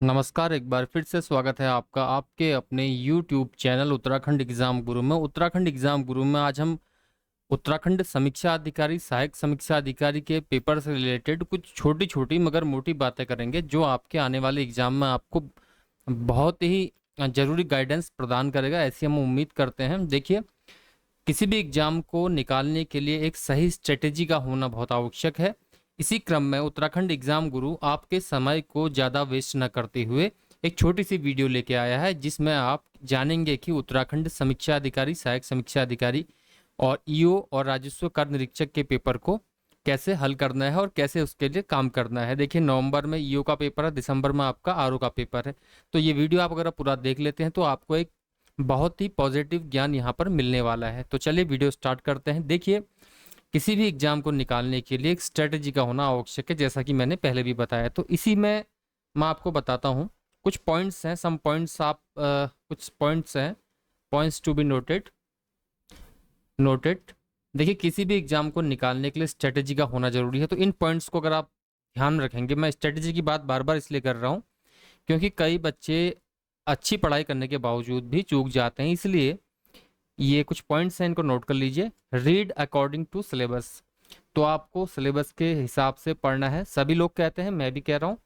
नमस्कार। एक बार फिर से स्वागत है आपका आपके अपने YouTube चैनल उत्तराखंड एग्जाम गुरु में। उत्तराखंड एग्जाम गुरु में आज हम उत्तराखंड समीक्षा अधिकारी सहायक समीक्षा अधिकारी के पेपर से रिलेटेड कुछ छोटी छोटी मगर मोटी बातें करेंगे जो आपके आने वाले एग्जाम में आपको बहुत ही जरूरी गाइडेंस प्रदान करेगा, ऐसी हम उम्मीद करते हैं। देखिए, किसी भी एग्जाम को निकालने के लिए एक सही स्ट्रेटेजी का होना बहुत आवश्यक है। इसी क्रम में उत्तराखंड एग्जाम गुरु आपके समय को ज़्यादा वेस्ट न करते हुए एक छोटी सी वीडियो लेके आया है, जिसमें आप जानेंगे कि उत्तराखंड समीक्षा अधिकारी सहायक समीक्षा अधिकारी और ईओ और राजस्व कर निरीक्षक के पेपर को कैसे हल करना है और कैसे उसके लिए काम करना है। देखिए, नवंबर में ईओ का पेपर है, दिसंबर में आपका आरओ का पेपर है। तो ये वीडियो आप अगर पूरा देख लेते हैं तो आपको एक बहुत ही पॉजिटिव ज्ञान यहाँ पर मिलने वाला है। तो चलिए वीडियो स्टार्ट करते हैं। देखिए, किसी भी एग्जाम को निकालने के लिए एक स्ट्रेटजी का होना आवश्यक है, जैसा कि मैंने पहले भी बताया। तो इसी में मैं आपको बताता हूँ कुछ पॉइंट्स हैं, सम पॉइंट्स आप कुछ पॉइंट्स हैं, points to be noted noted. देखिए, किसी भी एग्जाम को निकालने के लिए स्ट्रेटजी का होना जरूरी है। तो इन पॉइंट्स को अगर आप ध्यान में रखेंगे, मैं स्ट्रेटजी की बात बार बार इसलिए कर रहा हूँ क्योंकि कई बच्चे अच्छी पढ़ाई करने के बावजूद भी चूक जाते हैं, इसलिए ये कुछ पॉइंट्स हैं, इनको नोट कर लीजिए। रीड अकॉर्डिंग टू सिलेबस, तो आपको सिलेबस के हिसाब से पढ़ना है। सभी लोग कहते हैं, मैं भी कह रहा हूँ,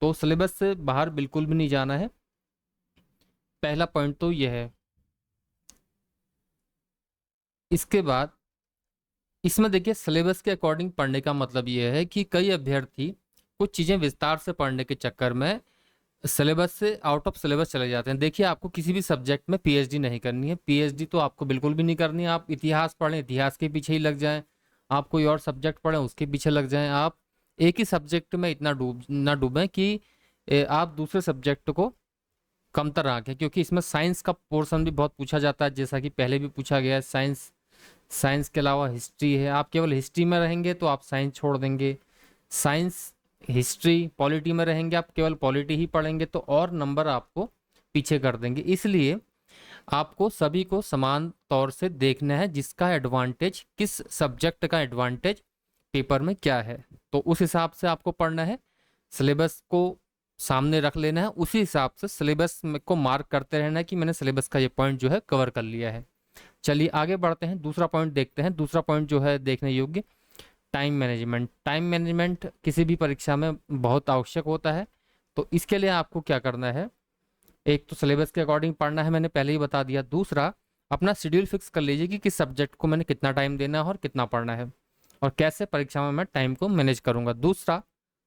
तो सिलेबस से बाहर बिल्कुल भी नहीं जाना है। पहला पॉइंट तो यह है। इसके बाद इसमें देखिए, सिलेबस के अकॉर्डिंग पढ़ने का मतलब यह है कि कई अभ्यर्थी कुछ चीज़ें विस्तार से पढ़ने के चक्कर में सिलेबस से आउट ऑफ सिलेबस चले जाते हैं। देखिए, आपको किसी भी सब्जेक्ट में पीएचडी नहीं करनी है। पीएचडी तो आपको बिल्कुल भी नहीं करनी है। आप इतिहास पढ़ें, इतिहास के पीछे ही लग जाएं। आप कोई और सब्जेक्ट पढ़ें, उसके पीछे लग जाएं। आप एक ही सब्जेक्ट में इतना डूबें कि आप दूसरे सब्जेक्ट को कमतर आंकें, क्योंकि इसमें साइंस का पोर्शन भी बहुत पूछा जाता है, जैसा कि पहले भी पूछा गया है। साइंस के अलावा हिस्ट्री है। आप केवल हिस्ट्री में रहेंगे तो आप साइंस छोड़ देंगे। साइंस, हिस्ट्री, पॉलिटी में रहेंगे, आप केवल पॉलिटी ही पढ़ेंगे तो और नंबर आपको पीछे कर देंगे। इसलिए आपको सभी को समान तौर से देखना है, जिसका एडवांटेज, किस सब्जेक्ट का एडवांटेज पेपर में क्या है, तो उस हिसाब से आपको पढ़ना है। सिलेबस को सामने रख लेना है, उसी हिसाब से सिलेबस को मार्क करते रहना है कि मैंने सिलेबस का ये पॉइंट जो है कवर कर लिया है। चलिए आगे बढ़ते हैं, दूसरा पॉइंट देखते हैं। दूसरा पॉइंट जो है देखने योग्य, टाइम मैनेजमेंट। टाइम मैनेजमेंट किसी भी परीक्षा में बहुत आवश्यक होता है। तो इसके लिए आपको क्या करना है, एक तो सिलेबस के अकॉर्डिंग पढ़ना है, मैंने पहले ही बता दिया। दूसरा, अपना शेड्यूल फिक्स कर लीजिए कि किस सब्जेक्ट को मैंने कितना टाइम देना है और कितना पढ़ना है और कैसे परीक्षा में मैं टाइम को मैनेज करूंगा। दूसरा,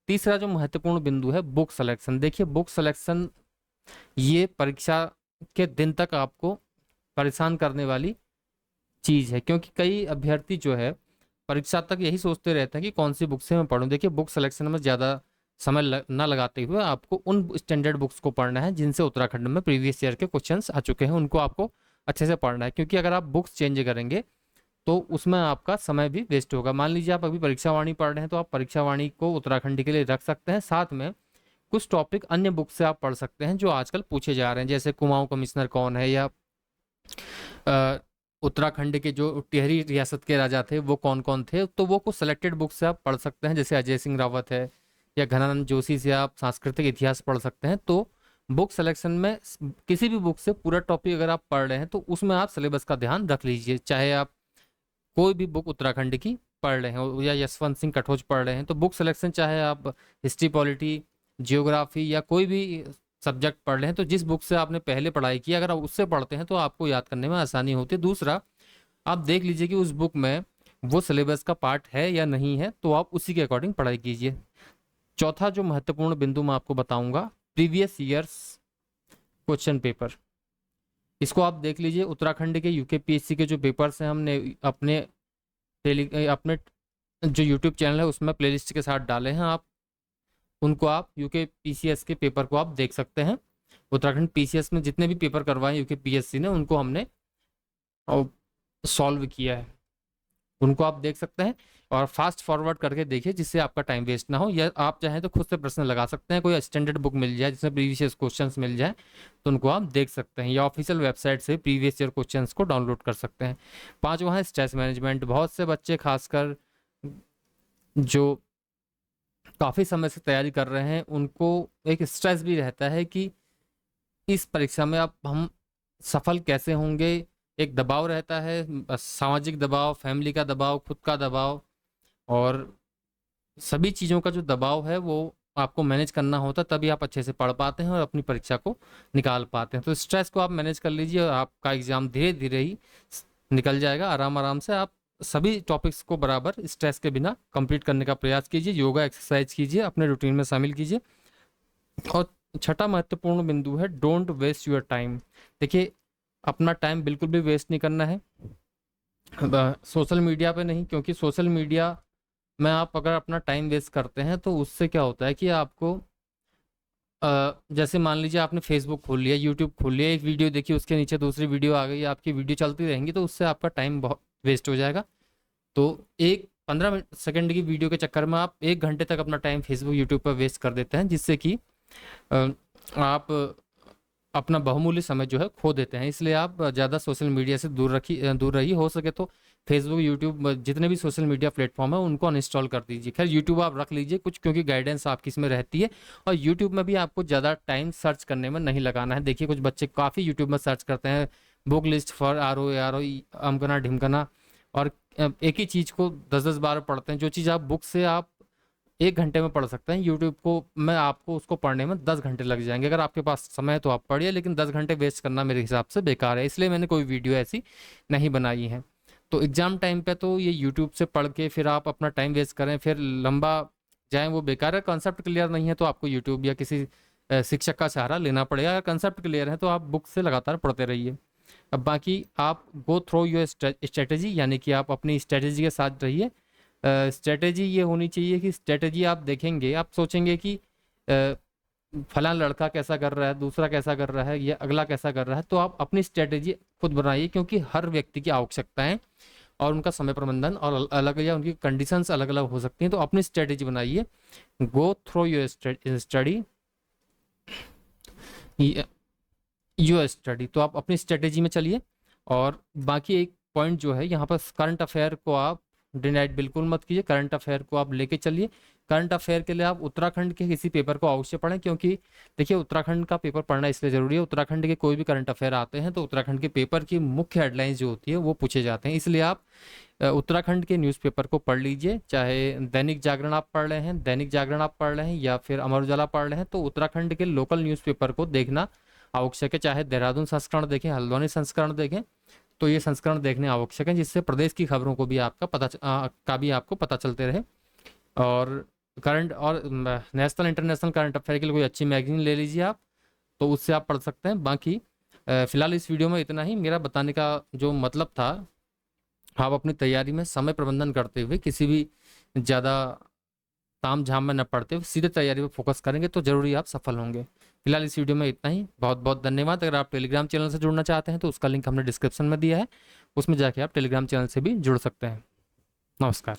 तीसरा जो महत्वपूर्ण बिंदु है, बुक सिलेक्शन। देखिए, बुक सिलेक्शन ये परीक्षा के दिन तक आपको परेशान करने वाली चीज़ है, क्योंकि कई अभ्यर्थी जो है परीक्षा तक यही सोचते रहते हैं कि कौन सी बुक से मैं पढूं। देखिए, बुक सिलेक्शन में ज़्यादा समय न लगाते हुए आपको उन स्टैंडर्ड बुक्स को पढ़ना है जिनसे उत्तराखंड में प्रीवियस ईयर के क्वेश्चंस आ चुके हैं, उनको आपको अच्छे से पढ़ना है। क्योंकि अगर आप बुक्स चेंज करेंगे तो उसमें आपका समय भी वेस्ट होगा। मान लीजिए आप अभी परीक्षा वाणी पढ़ रहे हैं, तो आप परीक्षा वाणी को उत्तराखंड के लिए रख सकते हैं। साथ में कुछ टॉपिक अन्य बुक से आप पढ़ सकते हैं जो आजकल पूछे जा रहे हैं, जैसे कुमाऊं कमिश्नर कौन है, या उत्तराखंड के जो टिहरी रियासत के राजा थे वो कौन कौन थे। तो वो कुछ सेलेक्टेड बुक से आप पढ़ सकते हैं, जैसे अजय सिंह रावत है या घनानंद जोशी से आप सांस्कृतिक इतिहास पढ़ सकते हैं। तो बुक सिलेक्शन में किसी भी बुक से पूरा टॉपिक अगर आप पढ़ रहे हैं तो उसमें आप सिलेबस का ध्यान रख लीजिए। चाहे आप कोई भी बुक उत्तराखंड की पढ़ रहे हैं या यशवंत सिंह कटोच पढ़ रहे हैं, तो बुक सिलेक्शन चाहे आप हिस्ट्री, पॉलिटी, जियोग्राफी या कोई भी सब्जेक्ट पढ़ रहे हैं, तो जिस बुक से आपने पहले पढ़ाई की अगर आप उससे पढ़ते हैं तो आपको याद करने में आसानी होती है। दूसरा, आप देख लीजिए कि उस बुक में वो सिलेबस का पार्ट है या नहीं है, तो आप उसी के अकॉर्डिंग पढ़ाई कीजिए। चौथा जो महत्वपूर्ण बिंदु मैं आपको बताऊंगा, प्रीवियस ईयर्स क्वेश्चन पेपर। इसको आप देख लीजिए। उत्तराखंड के यूकेपीएससी के जो पेपर्स हैं, हमने अपने जो यूट्यूब चैनल है उसमें प्लेलिस्ट के साथ डाले हैं। उनको आप यूकेपीसीएस के पेपर को आप देख सकते हैं। उत्तराखंड पीसीएस में जितने भी पेपर करवाए यूकेपीएससी ने, उनको हमने सॉल्व किया है, उनको आप देख सकते हैं। और फास्ट फॉरवर्ड करके देखिए, जिससे आपका टाइम वेस्ट ना हो। या आप चाहें तो खुद से प्रश्न लगा सकते हैं, कोई स्टैंडर्ड बुक मिल जाए जिसमें प्रीवियस क्वेश्चंस मिल जाए तो उनको आप देख सकते हैं, या ऑफिशियल वेबसाइट से प्रीवियस ईयर क्वेश्चंस को डाउनलोड कर सकते हैं। पांचवा है स्ट्रेस मैनेजमेंट। बहुत से बच्चे, खासकर जो काफ़ी समय से तैयारी कर रहे हैं उनको एक स्ट्रेस भी रहता है कि इस परीक्षा में अब हम सफल कैसे होंगे। एक दबाव रहता है, सामाजिक दबाव, फैमिली का दबाव, खुद का दबाव, और सभी चीज़ों का जो दबाव है वो आपको मैनेज करना होता है, तभी आप अच्छे से पढ़ पाते हैं और अपनी परीक्षा को निकाल पाते हैं। तो स्ट्रेस को आप मैनेज कर लीजिए और आपका एग्ज़ाम धीरे धीरे ही निकल जाएगा। आराम आराम से आप सभी टॉपिक्स को बराबर स्ट्रेस के बिना कंप्लीट करने का प्रयास कीजिए। योगा एक्सरसाइज कीजिए, अपने रूटीन में शामिल कीजिए। और छठा महत्वपूर्ण बिंदु है डोंट वेस्ट योर टाइम। देखिए, अपना टाइम बिल्कुल भी वेस्ट नहीं करना है सोशल मीडिया पे नहीं, क्योंकि सोशल मीडिया में आप अगर अपना टाइम वेस्ट करते हैं तो उससे क्या होता है कि आपको जैसे मान लीजिए आपने फेसबुक खोल लिया, यूट्यूब खोल लिया, एक वीडियो देखी, उसके नीचे दूसरी वीडियो आ गई, आपकी वीडियो चलती रहेंगी तो उससे आपका टाइम बहुत वेस्ट हो जाएगा। तो एक 15 सेकंड की वीडियो के चक्कर में आप 1 घंटे तक अपना टाइम फेसबुक यूट्यूब पर वेस्ट कर देते हैं, जिससे कि आप अपना बहुमूल्य समय जो है खो देते हैं। इसलिए आप ज़्यादा सोशल मीडिया से दूर रहिए। हो सके तो फेसबुक, यूट्यूब, जितने भी सोशल मीडिया प्लेटफॉर्म है उनको अनइंस्टॉल कर दीजिए। खैर, यूट्यूब आप रख लीजिए कुछ, क्योंकि गाइडेंस आपकी इसमें रहती है। और यूट्यूब में भी आपको ज़्यादा टाइम सर्च करने में नहीं लगाना है। देखिए, कुछ बच्चे काफ़ी यूट्यूब में सर्च करते हैं, बुक लिस्ट फॉर RO अमकना ढिमकना, और एक ही चीज़ को 10-10 बार पढ़ते हैं। जो चीज़ आप बुक से आप 1 घंटे में पढ़ सकते हैं, यूट्यूब को मैं आपको उसको पढ़ने में 10 घंटे लग जाएंगे। अगर आपके पास समय है तो आप पढ़िए, लेकिन 10 घंटे वेस्ट करना मेरे हिसाब से बेकार है। इसलिए मैंने कोई वीडियो ऐसी नहीं बनाई है। तो एग्ज़ाम टाइम पे तो ये यूट्यूब से पढ़ के फिर आप अपना टाइम वेस्ट करें, फिर लंबा जाएँ, वो बेकार है। कंसेप्ट क्लियर नहीं है तो आपको यूट्यूब या किसी शिक्षक का सहारा लेना पड़ेगा। अगर कंसेप्ट क्लियर है तो आप बुक से लगातार पढ़ते रहिए। अब बाकी आप गो थ्रो योर स्ट्रेटेजी, यानी कि आप अपनी स्ट्रेटेजी के साथ रहिए। स्ट्रेटेजी ये होनी चाहिए कि स्ट्रेटेजी आप देखेंगे, आप सोचेंगे कि फलां लड़का कैसा कर रहा है, दूसरा कैसा कर रहा है, या अगला कैसा कर रहा है, तो आप अपनी स्ट्रेटेजी खुद बनाइए। क्योंकि हर व्यक्ति की आवश्यकताएं और उनका समय प्रबंधन और अलग, या उनकी कंडीशंस अलग अलग हो सकती हैं। तो अपनी स्ट्रेटेजी बनाइए। गो थ्रो योर स्टडी, तो आप अपनी स्ट्रेटेजी में चलिए। और बाकी एक पॉइंट जो है यहाँ पर, करंट अफेयर को आप डिनाइट बिल्कुल मत कीजिए। करंट अफेयर को आप लेके चलिए। करंट अफेयर के लिए आप उत्तराखंड के किसी पेपर को अवश्य पढ़ें, क्योंकि देखिए, उत्तराखंड का पेपर पढ़ना इसलिए ज़रूरी है, उत्तराखंड के कोई भी करंट अफेयर आते हैं तो उत्तराखंड के पेपर की मुख्य हेडलाइंस जो होती है वो पूछे जाते हैं। इसलिए आप उत्तराखंड के न्यूज़पेपर को पढ़ लीजिए। चाहे दैनिक जागरण आप पढ़ रहे हैं, या फिर अमर उजाला पढ़ रहे हैं, तो उत्तराखंड के लोकल न्यूज़पेपर को देखना आवश्यक है। चाहे देहरादून संस्करण देखें, हल्द्वानी संस्करण देखें, तो ये संस्करण देखने आवश्यक है, जिससे प्रदेश की खबरों को भी आपको पता चलते रहे। और करंट और नेशनल इंटरनेशनल करंट अफेयर के लिए कोई अच्छी मैगजीन ले लीजिए आप, तो उससे आप पढ़ सकते हैं। बाकी फिलहाल इस वीडियो में इतना ही। मेरा बताने का जो मतलब था, आप अपनी तैयारी में समय प्रबंधन करते हुए, किसी भी ज़्यादा ताम झाम में न पड़ते हुए सीधे तैयारी पर फोकस करेंगे तो जरूरी आप सफल होंगे। फिलहाल इस वीडियो में इतना ही। बहुत बहुत धन्यवाद। अगर आप टेलीग्राम चैनल से जुड़ना चाहते हैं तो उसका लिंक हमने डिस्क्रिप्शन में दिया है, उसमें जाके आप टेलीग्राम चैनल से भी जुड़ सकते हैं। नमस्कार।